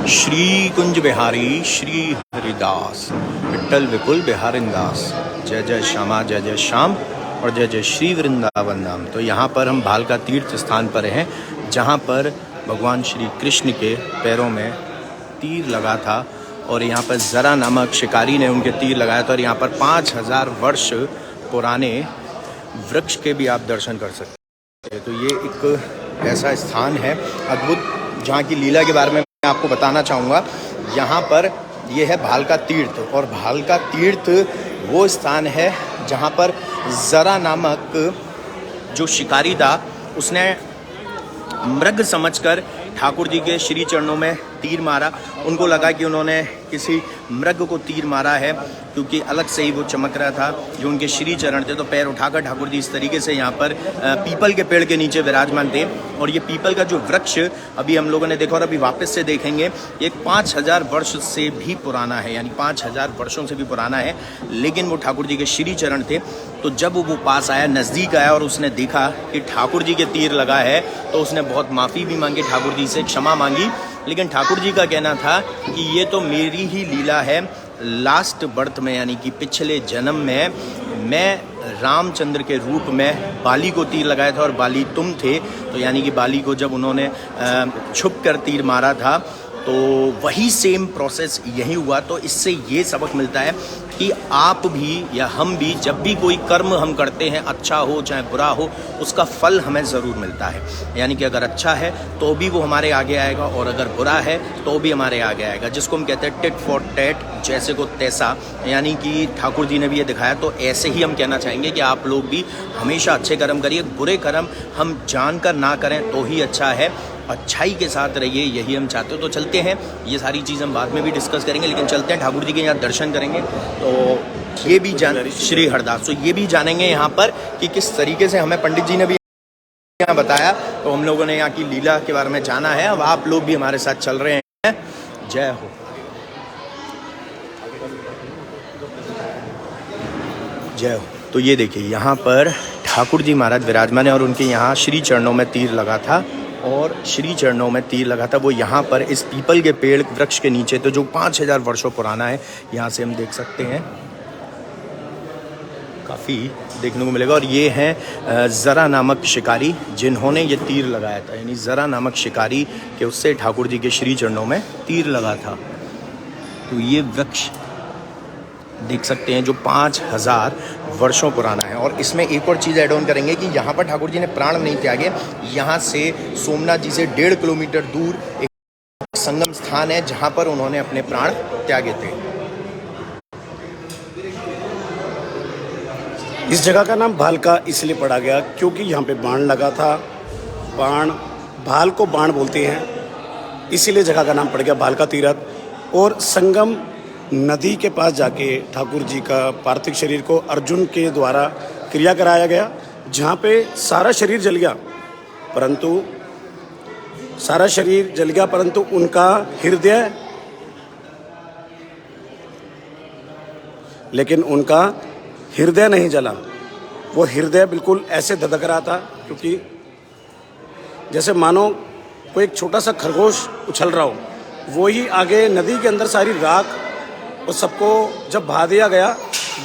श्री कुंज बिहारी श्री हरिदास विट्ठल विपुल बिहारिंदास। जय जय श्यामा जय जय श्याम और जय जय श्री वृंदावन धाम। तो यहाँ पर हम भालका तीर्थ स्थान पर हैं, जहाँ पर भगवान श्री कृष्ण के पैरों में तीर लगा था और यहाँ पर ज़रा नामक शिकारी ने उनके तीर लगाया था। और यहाँ पर 5000 वर्ष पुराने वृक्ष के भी आप दर्शन कर सकते हैं। तो ये एक ऐसा स्थान है अद्भुत, जहाँ की लीला के बारे में मैं आपको बताना चाहूँगा। यहाँ पर ये है भालका तीर्थ, और भालका तीर्थ वो स्थान है जहाँ पर ज़रा नामक जो शिकारी था उसने मृग समझकर ठाकुर जी के श्री चरणों में तीर मारा। उनको लगा कि उन्होंने किसी मृग को तीर मारा है, क्योंकि अलग से ही वो चमक रहा था जो उनके श्री चरण थे। तो पैर उठाकर ठाकुर जी इस तरीके से यहाँ पर पीपल के पेड़ के नीचे विराजमान थे। और ये पीपल का जो वृक्ष अभी हम लोगों ने देखा और अभी वापस से देखेंगे, ये 5000 वर्ष से भी पुराना है, यानी 5000 वर्षों से भी पुराना है। लेकिन वो ठाकुर जी के श्री चरण थे। तो जब वो पास आया, नज़दीक आया और उसने देखा कि ठाकुर जी के तीर लगा है, तो उसने बहुत माफ़ी भी मांगी, ठाकुर जी से क्षमा मांगी। लेकिन ठाकुर जी का कहना था कि ये तो मेरी ही लीला है, लास्ट बर्थ में यानी कि पिछले जन्म में मैं रामचंद्र के रूप में बाली को तीर लगाया था और बाली तुम थे। तो यानी कि बाली को जब उन्होंने छुप कर तीर मारा था, तो वही सेम प्रोसेस यही हुआ। तो इससे ये सबक मिलता है कि आप भी या हम भी जब भी कोई कर्म हम करते हैं, अच्छा हो चाहे बुरा हो, उसका फल हमें ज़रूर मिलता है। यानी कि अगर अच्छा है तो भी वो हमारे आगे आएगा, और अगर बुरा है तो भी हमारे आगे आएगा, जिसको हम कहते हैं टिट फॉर टैट, जैसे को तैसा। यानी कि ठाकुर जी ने भी ये दिखाया। तो ऐसे ही हम कहना चाहेंगे कि आप लोग भी हमेशा अच्छे कर्म करिए, बुरे कर्म हम जानकर ना करें तो ही अच्छा है। अच्छाई के साथ रहिए, यही हम चाहते हो। तो चलते हैं, ये सारी चीज़ हम बाद में भी डिस्कस करेंगे, लेकिन चलते हैं ठाकुर जी के यहाँ दर्शन करेंगे। तो ये भी जान श्री हरदास, तो ये भी जानेंगे यहाँ पर कि किस तरीके से हमें पंडित जी ने भी यहाँ बताया। तो हम लोगों ने यहाँ की लीला के बारे में जाना है। अब आप लोग भी हमारे साथ चल रहे हैं। जय हो। जय हो। तो ये देखिए, यहाँ पर ठाकुर जी महाराज विराजमान है और उनके यहाँ श्री चरणों में तीर लगा था, और श्री चरणों में तीर लगा था वो यहाँ पर इस पीपल के पेड़ वृक्ष के नीचे, तो जो 5000 वर्षों पुराना है। यहाँ से हम देख सकते हैं, काफ़ी देखने को मिलेगा। और ये हैं ज़रा नामक शिकारी, जिन्होंने ये तीर लगाया था। यानी ज़रा नामक शिकारी के उससे ठाकुर जी के श्री चरणों में तीर लगा था। तो ये वृक्ष देख सकते हैं जो 5000 वर्षों पुराना है। और इसमें एक और चीज़ ऐड ऑन करेंगे कि यहाँ पर ठाकुर जी ने प्राण नहीं त्यागे। यहाँ से सोमनाथ जी से 1.5 किलोमीटर दूर एक संगम स्थान है, जहाँ पर उन्होंने अपने प्राण त्यागे थे। इस जगह का नाम भालका इसलिए पड़ा गया क्योंकि यहाँ पे बाण लगा था। बाण, भाल को बाण बोलते हैं, इसीलिए जगह का नाम पड़ गया भालका तीर्थ। और संगम नदी के पास जाके ठाकुर जी का पार्थिव शरीर को अर्जुन के द्वारा क्रिया कराया गया, जहाँ पे सारा शरीर जल गया, परंतु उनका हृदय, लेकिन उनका हृदय नहीं जला। वो हृदय बिल्कुल ऐसे धधक रहा था, क्योंकि जैसे मानो कोई एक छोटा सा खरगोश उछल रहा हो। वो ही आगे नदी के अंदर सारी राख और सबको जब बहा दिया गया,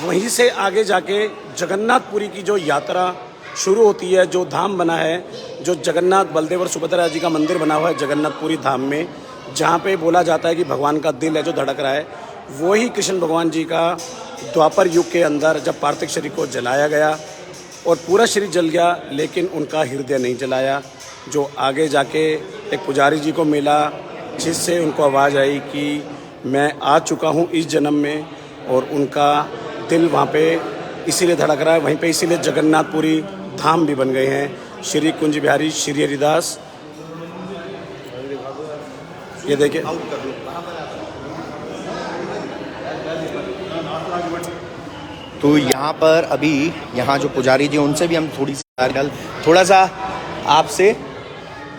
वहीं से आगे जाके जगन्नाथपुरी की जो यात्रा शुरू होती है, जो धाम बना है, जो जगन्नाथ बलदेव और सुभद्रा जी का मंदिर बना हुआ है जगन्नाथपुरी धाम में, जहाँ पे बोला जाता है कि भगवान का दिल है जो धड़क रहा है। वही कृष्ण भगवान जी का द्वापर युग के अंदर जब पार्थिव शरीर को जलाया गया और पूरा शरीर जल गया, लेकिन उनका हृदय नहीं जलाया। जो आगे जाके एक पुजारी जी को मिला, जिससे उनको आवाज़ आई कि मैं आ चुका हूँ इस जन्म में, और उनका दिल वहाँ पे इसीलिए धड़क रहा है। वहीं पे इसीलिए जगन्नाथपुरी धाम भी बन गए हैं, श्री कुंज बिहारी श्री हरिदास। ये देखिए, तो यहाँ पर अभी यहाँ जो पुजारी जी, उनसे भी हम थोड़ा सा आपसे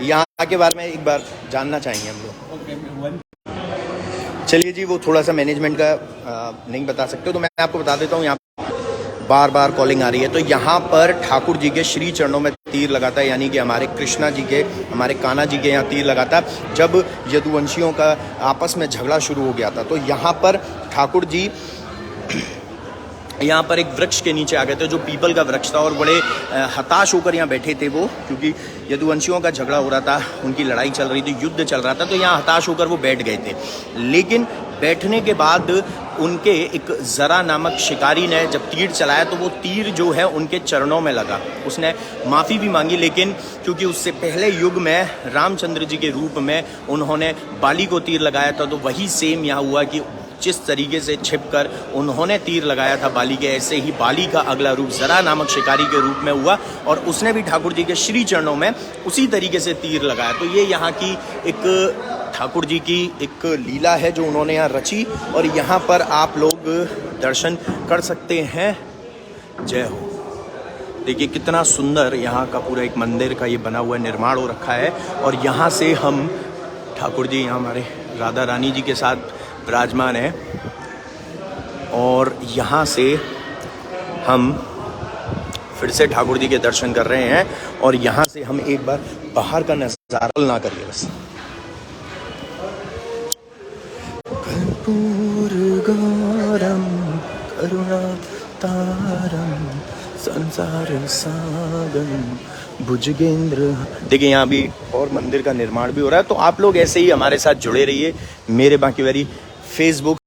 यहाँ के बारे में एक बार जानना चाहेंगे हम लोग। चलिए जी, वो थोड़ा सा मैनेजमेंट का नहीं बता सकते, तो मैं आपको बता देता हूँ। यहाँ बार बार कॉलिंग आ रही है। तो यहाँ पर ठाकुर जी के श्री चरणों में तीर लगाता है, यानी कि हमारे कृष्णा जी के, हमारे कान्हा जी के यहाँ तीर लगाता है। जब यदुवंशियों का आपस में झगड़ा शुरू हो गया था तो यहाँ पर ठाकुर जी यहाँ पर एक वृक्ष के नीचे आ गए थे, जो पीपल का वृक्ष था, और बड़े हताश होकर यहाँ बैठे थे वो, क्योंकि यदुवंशियों का झगड़ा हो रहा था, उनकी लड़ाई चल रही थी, युद्ध चल रहा था, तो यहाँ हताश होकर वो बैठ गए थे। लेकिन बैठने के बाद उनके एक जरा नामक शिकारी ने जब तीर चलाया तो वो तीर जो है उनके चरणों में लगा। उसने माफ़ी भी मांगी, लेकिन क्योंकि उससे पहले युग में रामचंद्र जी के रूप में उन्होंने बाली को तीर लगाया था, तो वही सेम यहाँ हुआ कि जिस तरीके से छिपकर उन्होंने तीर लगाया था बाली के, ऐसे ही बाली का अगला रूप जरा नामक शिकारी के रूप में हुआ और उसने भी ठाकुर जी के श्री चरणों में उसी तरीके से तीर लगाया। तो ये यहाँ की एक ठाकुर जी की एक लीला है जो उन्होंने यहाँ रची, और यहाँ पर आप लोग दर्शन कर सकते हैं। जय हो। देखिए कितना सुंदर यहाँ का पूरा एक मंदिर का ये बना हुआ निर्माण हो रखा है, और यहाँ से हम ठाकुर जी यहाँ हमारे राधा रानी जी के साथ विराजमान है, और यहाँ से हम फिर से ठाकुर जी के दर्शन कर रहे हैं। और यहाँ से हम एक बार बाहर का नजारा ना करिए बस। कर्पूर गौरम करुणा तारम संसार सागरम भुजगेंद्र। देखिए यहाँ भी और मंदिर का निर्माण भी हो रहा है, तो आप लोग ऐसे ही हमारे साथ जुड़े रहिए। मेरे बाकी वाली फेसबुक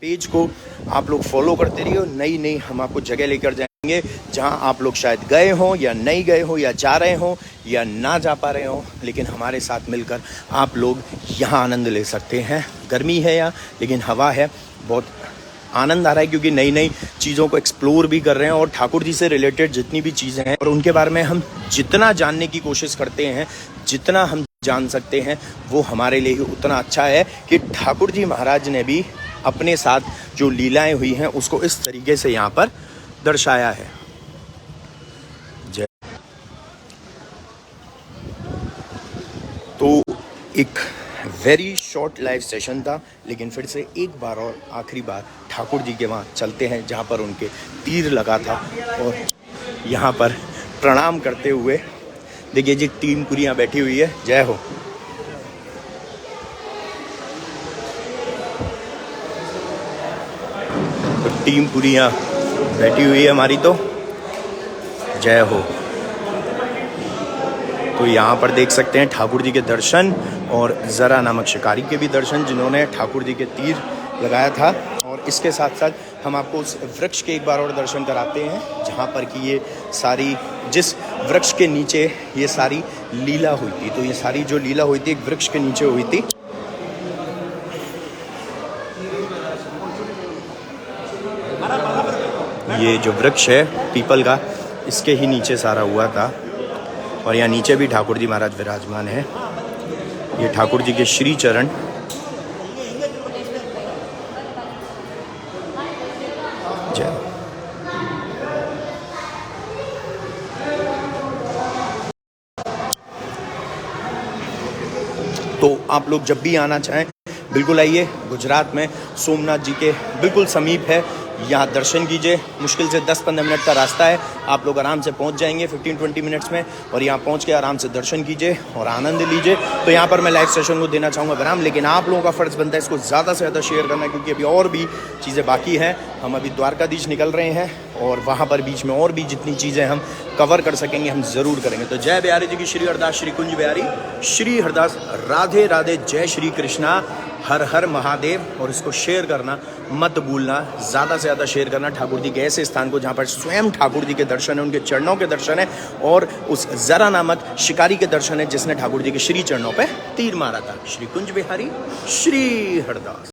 पेज को आप लोग फॉलो करते रहिए। नई नई हम आपको जगह लेकर जाएंगे जहां आप लोग शायद गए हों या नहीं गए हों या जा रहे हों या ना जा पा रहे हों, लेकिन हमारे साथ मिलकर आप लोग यहाँ आनंद ले सकते हैं। गर्मी है यहाँ, लेकिन हवा है, बहुत आनंद आ रहा है, क्योंकि नई नई चीज़ों को एक्सप्लोर भी कर रहे हैं, और ठाकुर जी से रिलेटेड जितनी भी चीज़ें हैं और उनके बारे में हम जितना जानने की कोशिश करते हैं, जितना हम जान सकते हैं, वो हमारे लिए उतना अच्छा है कि ठाकुर जी महाराज ने भी अपने साथ जो लीलाएं हुई हैं उसको इस तरीके से यहाँ पर दर्शाया है। जय। तो एक वेरी शॉर्ट लाइव सेशन था, लेकिन फिर से एक बार और आखिरी बार ठाकुर जी के वहाँ चलते हैं जहाँ पर उनके तीर लगा था, और यहाँ पर प्रणाम करते हुए देखिए जी टीम पूरी यहाँ बैठी हुई है। जय हो। तो टीम पूरी यहाँ बैठी हुई है हमारी, तो जय हो। तो यहाँ पर देख सकते हैं ठाकुर जी के दर्शन और जरा नामक शिकारी के भी दर्शन, जिन्होंने ठाकुर जी के तीर लगाया था। और इसके साथ साथ हम आपको उस वृक्ष के एक बार और दर्शन कराते हैं जहाँ पर कि ये सारी, जिस वृक्ष के नीचे ये सारी लीला हुई थी। तो ये सारी जो लीला हुई थी एक वृक्ष के नीचे हुई थी। ये जो वृक्ष है पीपल का, इसके ही नीचे सारा हुआ था, और यहाँ नीचे भी ठाकुर जी महाराज विराजमान है। ये ठाकुर जी के श्री चरण। जय। तो आप लोग जब भी आना चाहें बिल्कुल आइए। गुजरात में सोमनाथ जी के बिल्कुल समीप है, यहाँ दर्शन कीजिए। मुश्किल से 10-15 मिनट का रास्ता है, आप लोग आराम से पहुँच जाएंगे 15-20 मिनट्स में, और यहाँ पहुँच के आराम से दर्शन कीजिए और आनंद लीजिए। तो यहाँ पर मैं लाइव सेशन को देना चाहूँगा विराम, लेकिन आप लोगों का फ़र्ज़ बनता है इसको ज़्यादा से ज़्यादा शेयर करना, क्योंकि अभी और भी चीज़ें बाकी हैं। हम अभी द्वारकाधीश निकल रहे हैं, और वहाँ पर बीच में और भी जितनी चीज़ें हम कवर कर सकेंगे हम ज़रूर करेंगे। तो जय बिहारी जी की श्री हरदास, श्री कुंज बिहारी, श्री हरदास, राधे राधे, जय श्री कृष्णा, हर हर महादेव। और इसको शेयर करना मत भूलना, ज़्यादा से ज़्यादा शेयर करना ठाकुर जी के ऐसे स्थान को जहाँ पर स्वयं ठाकुर जी के दर्शन है, उनके चरणों के दर्शन है, और उस जरा नामक शिकारी के दर्शन है जिसने ठाकुर जी के श्री चरणों पे तीर मारा था। श्री कुंज बिहारी, श्री हरदास।